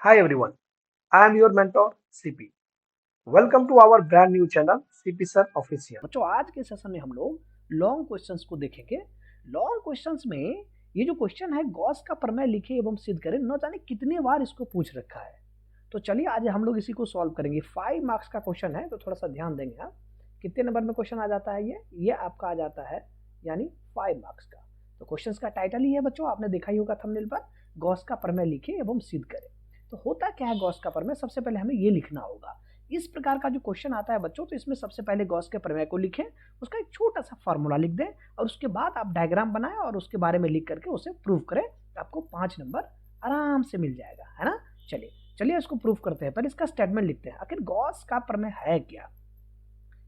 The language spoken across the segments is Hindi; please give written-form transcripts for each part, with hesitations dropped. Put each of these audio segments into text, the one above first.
Hi everyone, I am your mentor CP. Welcome to our brand new channel CP Sir Official. बच्चों आज के सेशन में हम लोग लॉन्ग क्वेश्चंस को देखेंगे। लॉन्ग क्वेश्चंस में ये जो क्वेश्चन है गॉस का प्रमेय लिखे एवं सिद्ध करें, न जाने कितने बार इसको पूछ रखा है। तो चलिए आज हम लोग इसी को सॉल्व करेंगे। 5 मार्क्स का क्वेश्चन है तो थोड़ा सा ध्यान देंगे आप। कितने नंबर में क्वेश्चन आ जाता है ये आपका आ जाता है यानी 5 मार्क्स का। तो क्वेश्चन का टाइटल ही है बच्चों, आपने देखा ही होगा थंबनेल पर, गॉस का प्रमेय लिखे एवं सिद्ध करें। तो होता क्या है गॉस का प्रमेय, सबसे पहले हमें ये लिखना होगा। इस प्रकार का जो क्वेश्चन आता है बच्चों, तो इसमें सबसे पहले गॉस के प्रमेय को लिखें, उसका एक छोटा सा फॉर्मूला लिख दें और उसके बाद आप डायग्राम बनाएं और उसके बारे में लिख करके उसे प्रूव करें। आपको 5 नंबर आराम से मिल जाएगा, है ना। चलिए चलिए इसको प्रूव करते हैं। पहले इसका स्टेटमेंट लिखते हैं, आखिर गॉस का प्रमेय है क्या।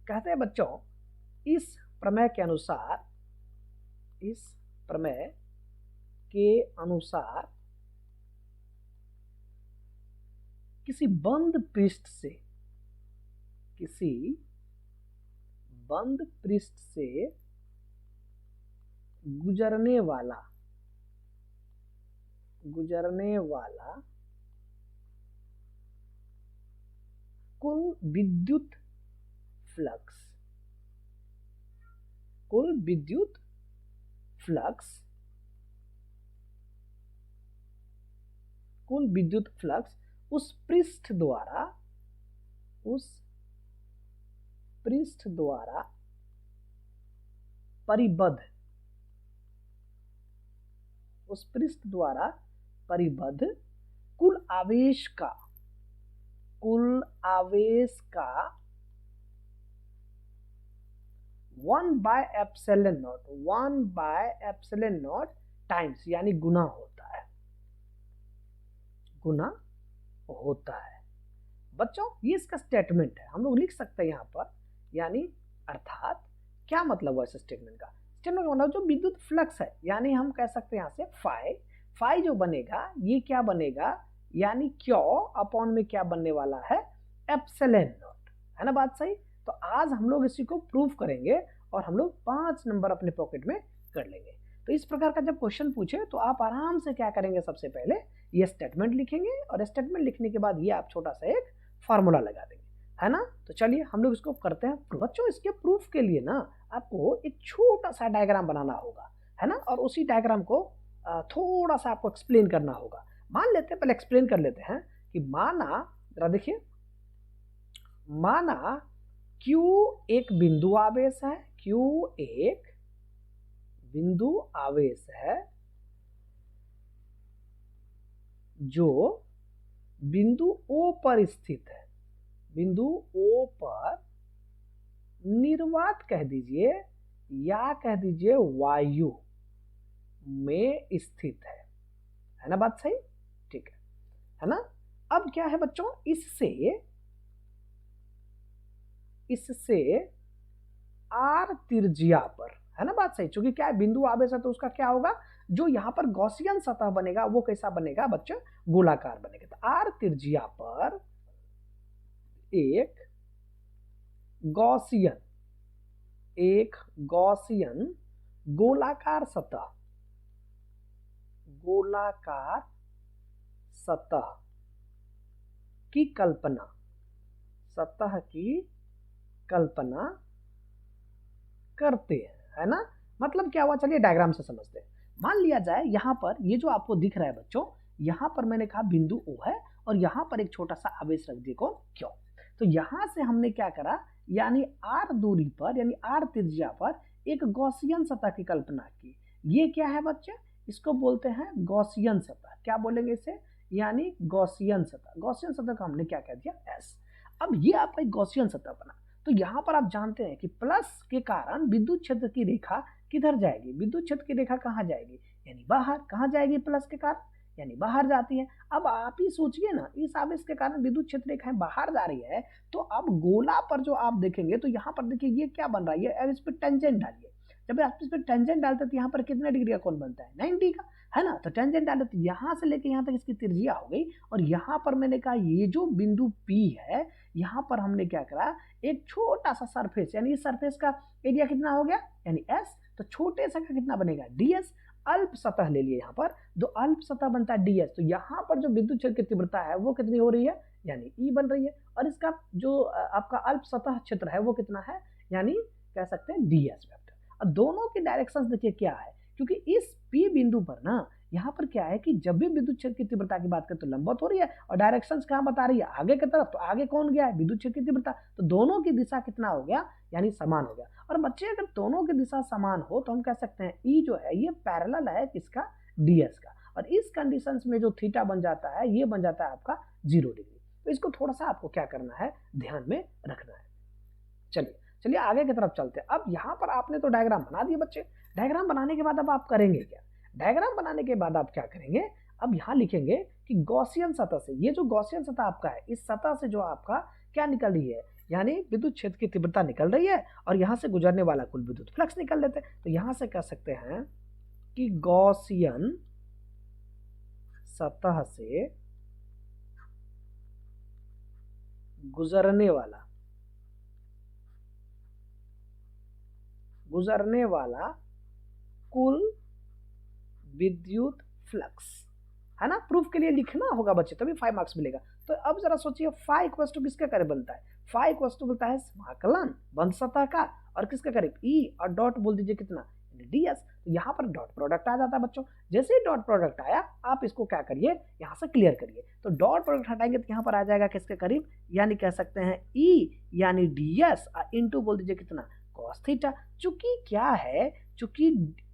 कहते हैं बच्चों, इस प्रमेय के अनुसार किसी बंद पृष्ठ से गुजरने वाला कुल विद्युत फ्लक्स उस पृष्ठ द्वारा परिबद्ध कुल आवेश का 1/ε0 टाइम्स यानी गुना होता है। बच्चों ये इसका स्टेटमेंट है, हम लोग लिख सकते हैं यहाँ पर, यानी अर्थात क्या मतलब हुआ इस स्टेटमेंट का। स्टेटमेंट का मतलब जो विद्युत फ्लक्स है, यानी हम कह सकते हैं यहाँ से फाई जो बनेगा ये क्या बनेगा, यानी क्यू अपॉन में क्या बनने वाला है, एप्सिलॉन नॉट, है ना बात सही। तो आज हम लोग इसी को प्रूव करेंगे और हम लोग 5 नंबर अपने पॉकेट में कर लेंगे। तो इस प्रकार का जब क्वेश्चन पूछे तो आप आराम से क्या करेंगे, सबसे पहले ये स्टेटमेंट लिखेंगे और स्टेटमेंट लिखने के बाद ये आप छोटा सा एक फार्मूला लगा देंगे, है ना। तो चलिए हम लोग इसको करते हैं। बच्चों इसके प्रूफ के लिए ना आपको एक छोटा सा डायग्राम बनाना होगा, है ना, और उसी डायग्राम को थोड़ा सा आपको एक्सप्लेन करना होगा। मान लेते हैं, पहले एक्सप्लेन कर लेते हैं कि माना, जरा देखिए, माना Q एक बिंदु आवेश है जो बिंदु O पर स्थित है। बिंदु O पर निर्वात कह दीजिए या कह दीजिए वायु में स्थित है ना बात सही, ठीक है ना। अब क्या है बच्चों, इससे R त्रिज्या पर, है ना बात सही, क्योंकि क्या है बिंदु आवेश है तो उसका क्या होगा, जो यहां पर गॉसियन सतह बनेगा वो कैसा बनेगा बच्चों, गोलाकार बनेगा। तो R त्रिज्या पर एक गॉसियन गोलाकार सतह की कल्पना करते हैं, है ना। मतलब क्या हुआ, चलिए डायग्राम से समझते हैं। मान लिया जाए यहां पर ये जो आपको दिख रहा है बच्चों, यहां पर मैंने कहा बिंदु O है और यहां पर एक छोटा सा आवेश रख दिया, कौन, क्यों। तो यहां से हमने क्या करा, यानी R दूरी पर, यानी R त्रिज्या पर एक गॉसियन सतह की कल्पना की। ये क्या है बच्चे, इसको बोलते हैं गॉसियन सतह। क्या बोलेंगे इसे, यानी गॉसियन सतह का हमने क्या कह दिया, S। अब ये आपका एक गॉसियन सतह बना। तो यहां पर आप जानते हैं कि प्लस के कारण विद्युत क्षेत्र की रेखा किधर जाएगी, विद्युत क्षेत्र की रेखा कहां जाएगी, यानी बाहर। कहां जाएगी, प्लस के कारण, यानी बाहर जाती है। अब आप ही सोचिए ना, इस आवेश के कारण विद्युत क्षेत्र रेखाएं बाहर जा रही है, तो अब गोला पर जो आप देखेंगे तो यहाँ पर देखिए ये क्या बन रहा है, अब इस पर टेंजेंट डालिए। जब आप इस पर टेंजेंट डालते तो यहाँ पर कितने डिग्री का कोण बनता है, 90 का, है ना। तो टेंजेंट डाले तो यहाँ से लेके यहाँ तक इसकी त्रिज्या हो गई। और यहाँ पर मैंने कहा ये जो बिंदु P है, यहाँ पर हमने क्या करा, एक छोटा सा सरफेस, यानी इस सरफेस का एरिया कितना हो गया, यानी S। तो छोटे सा का कितना बनेगा, ds। अल्प सतह ले लिए यहाँ पर, जो अल्प सतह बनता है ds, तो यहाँ पर जो विद्युत क्षेत्र की तीव्रता है वो कितनी हो रही है, यानी E बन रही है, और इसका जो आपका अल्प सतह क्षेत्र है वो कितना है, यानी कह सकते हैं ds वेक्टर। अब दोनों की डायरेक्शंस देखिए क्या है, क्योंकि इस P बिंदु पर ना यहाँ पर क्या है कि जब भी विद्युत क्षेत्र की तीव्रता की बात करें तो लंबवत हो रही है, और डायरेक्शंस कहाँ बता रही है, आगे की तरफ, तो आगे कौन गया है, विद्युत क्षेत्र की तीव्रता, तो दोनों की दिशा कितना हो गया, यानी समान हो गया। और बच्चे अगर दोनों की दिशा समान हो तो हम कह सकते हैं E जो है ये पैरेलल है किसका, ds का, और इस कंडीशन में जो थीटा बन जाता है ये बन जाता है आपका 0 डिग्री। तो इसको थोड़ा सा आपको क्या करना है, ध्यान में रखना है। चलिए आगे की तरफ चलते हैं। अब यहाँ पर आपने तो डायग्राम बना दिए बच्चे, डायग्राम बनाने के बाद अब आप करेंगे क्या, डायग्राम बनाने के बाद आप क्या करेंगे, अब यहाँ लिखेंगे कि गॉसियन सतह से, ये जो गॉसियन सतह आपका है, इस सतह से जो आपका क्या निकल रही है, यानी विद्युत क्षेत्र की तीव्रता निकल रही है, और यहाँ से गुजरने वाला कुल विद्युत फ्लक्स निकल लेते हैं। तो यहाँ से कह सकते हैं कि गॉसियन सतह से गुजरने वाला कुल विद्युत फ्लक्स है ना, प्रूफ के लिए लिखना होगा बच्चे, तभी 5 मार्क्स मिलेगा। तो अब जरा सोचिए फाई इक्वल टू किसके करीब बनता है, फाई इक्वल टू बनता है समाकलन बंद सतह का, और किसके करीब, ई, और डॉट बोल दीजिए कितना, ds। तो यहाँ पर डॉट प्रोडक्ट आ जाता है बच्चों, जैसे ही डॉट प्रोडक्ट आया आप इसको क्या करिए, यहाँ से क्लियर करिए। तो डॉट प्रोडक्ट हटाएंगे तो यहाँ पर आ जाएगा किसके करीब, यानी कह सकते हैं E यानी ds, इंटू बोल दीजिए कितना, cos थीटा। चूंकि क्या है, चूंकि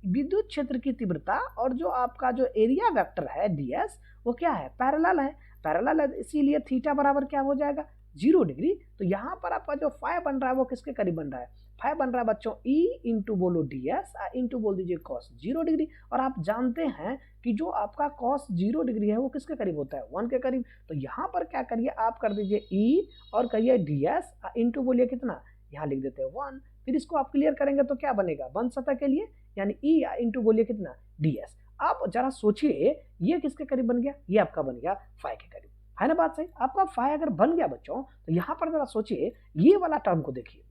विद्युत क्षेत्र की तीव्रता और जो आपका जो एरिया वेक्टर है ds वो क्या है, पैरेलल है, इसीलिए थीटा बराबर क्या हो जाएगा, 0 डिग्री। तो यहाँ पर आपका जो फाई बन रहा है वो किसके करीब बन रहा है, फाई बन रहा है बच्चों E इंटू बोलो ds इंटू बोल दीजिए cos 0 डिग्री। और आप जानते हैं कि जो आपका cos 0 डिग्री है वो किसके करीब होता है, 1 के करीब। तो यहाँ पर क्या करिए, आप कर दीजिए E और करिए ds इंटू बोलिए कितना, यहाँ लिख देते हैं 1। फिर इसको आप क्लियर करेंगे तो क्या बनेगा, बंद सतह के लिए, यानी E इंटू बोलिए कितना, ds। आप जरा सोचिए ये किसके करीब बन गया, ये आपका बन गया फाई के करीब, है ना बात सही। आपका फाई अगर बन गया बच्चों तो यहाँ पर जरा सोचिए ये वाला टर्म को देखिए,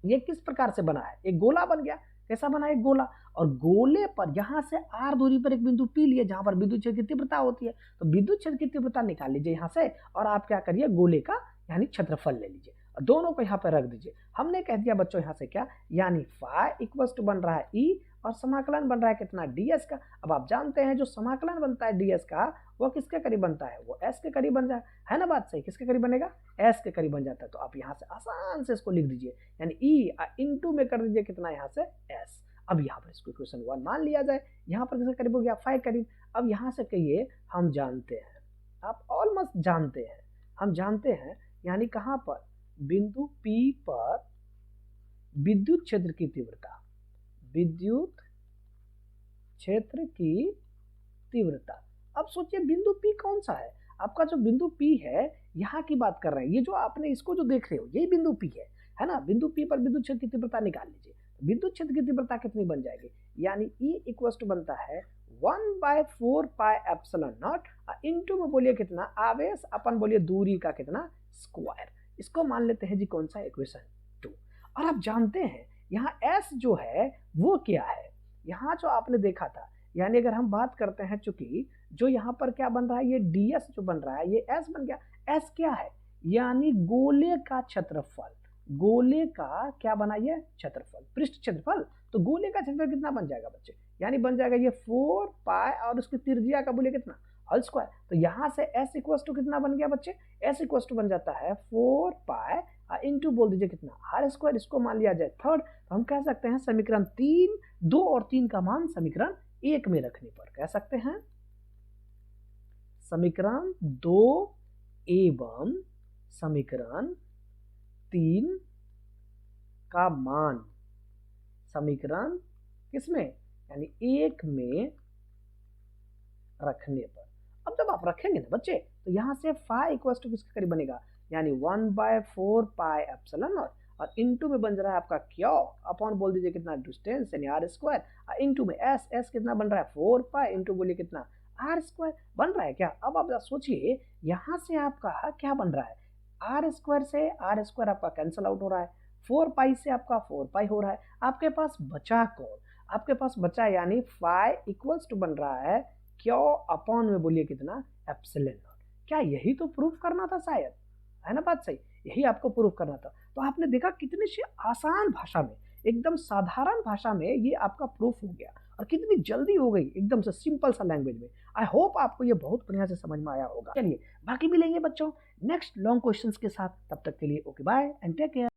ये किस प्रकार से बना है, एक गोला बन गया, कैसा बना, एक गोला, और गोले पर यहाँ से r दूरी पर एक बिंदु P लिए जहां पर विद्युत क्षेत्र की तीव्रता होती है। तो विद्युत क्षेत्र की तीव्रता निकाल लीजिए यहाँ से, और आप क्या करिए, गोले का यानी क्षेत्रफल ले लीजिए, और दोनों को यहाँ पर रख दीजिए। हमने कह दिया बच्चों यहाँ से क्या, यानी फाई इक्वल्स टू बन रहा है E, और समाकलन बन रहा है कितना, ds का। अब आप जानते हैं जो समाकलन बनता है ds का वो किसके करीब बनता है, वो s के करीब बन जाए, है ना बात सही, किसके करीब बनेगा, s के करीब बन जाता है। तो आप यहाँ से आसान से इसको लिख दीजिए, यानी E इंटू में कर दीजिए कितना, यहाँ से s। अब यहाँ पर इसको इक्वेशन 1 मान लिया जाए, यहाँ पर किसके करीब हो गया, फाई करीब। अब यहाँ से कहिए हम जानते हैं, आप ऑलमोस्ट जानते हैं, हम जानते हैं, यानी कहाँ पर, बिंदु P पर विद्युत क्षेत्र की तीव्रता, विद्युत क्षेत्र की तीव्रता। अब सोचिए बिंदु P कौन सा है, आपका जो बिंदु P है यहाँ की बात कर रहे हैं, ये जो आपने इसको जो देख रहे हो यही बिंदु P है ना। बिंदु P पर विद्युत क्षेत्र की तीव्रता निकाल लीजिए, विद्युत क्षेत्र की तीव्रता कितनी बन जाएगी, यानी E इक्वल टू बनता है 1/4 पाई एप्सिलॉन नॉट इंटू में बोलिए कितना, आवेश अपन बोलिए दूरी का कितना, स्क्वायर। इसको मान लेते हैं जी कौन सा, इक्वेशन 2। और आप जानते हैं यहाँ s जो है वो क्या है, यहाँ जो आपने देखा था, यानी अगर हम बात करते हैं, चूंकि जो यहाँ पर क्या बन रहा है, ये ds जो बन रहा है ये s बन गया। s क्या है, यानी गोले का क्षेत्रफल, गोले का क्या बना, ये क्षेत्रफल, पृष्ठ क्षेत्रफल। तो गोले का क्षेत्रफल कितना बन जाएगा बच्चे, यानी बन जाएगा ये 4 पाई और उसकी त्रिज्या का बोलिए कितना, होल स्क्वायर। तो यहाँ से s इक्वल टू कितना बन गया बच्चे, s इक्वल टू बन जाता है 4 पाई इंटू बोल दीजिए कितना, आर स्क्वायर। इसको मान लिया जाए थर्ड, तो हम कह सकते हैं समीकरण 3, 2 और 3 का मान समीकरण 1 में रखने पर कह सकते हैं समीकरण 2 एवं समीकरण 3 का मान समीकरण किसमें, यानी 1 में रखने पर। अब जब आप रखेंगे ना बच्चे तो यहाँ से फाई इक्वल टू किसके करीब बनेगा, यानी 1/4 पाई एप्सिलॉन नॉट, और इंटू में बन रहा है आपका क्या, अपॉन बोल दीजिए कितना, डिस्टेंस यानी आर स्क्वायर, इंटू में s कितना बन रहा है 4 पाई इंटू बोलिए कितना, आर स्क्वायर बन रहा है क्या। अब आप सोचिए यहाँ से आपका क्या बन रहा है, आर स्क्वायर से आर स्क्वायर आपका कैंसिल आउट हो रहा है, 4 पाई से आपका 4 पाई हो रहा है, आपके पास बचा कौन, आपके पास बचा यानी फाई इक्वल्स टू बन रहा है क्यू अपॉन में बोलिए कितना, एप्सिलॉन नॉट। क्या यही तो प्रूफ करना था शायद, है ना बात सही, यही आपको प्रूफ करना था। तो आपने देखा कितनी सी आसान भाषा में, एकदम साधारण भाषा में ये आपका प्रूफ हो गया और कितनी जल्दी हो गई, एकदम से सिंपल सा लैंग्वेज में। आई होप आपको ये बहुत बढ़िया से समझ में आया होगा। चलिए बाकी मिलेंगे बच्चों नेक्स्ट लॉन्ग क्वेश्चंस के साथ, तब तक के लिए okay bye and take care.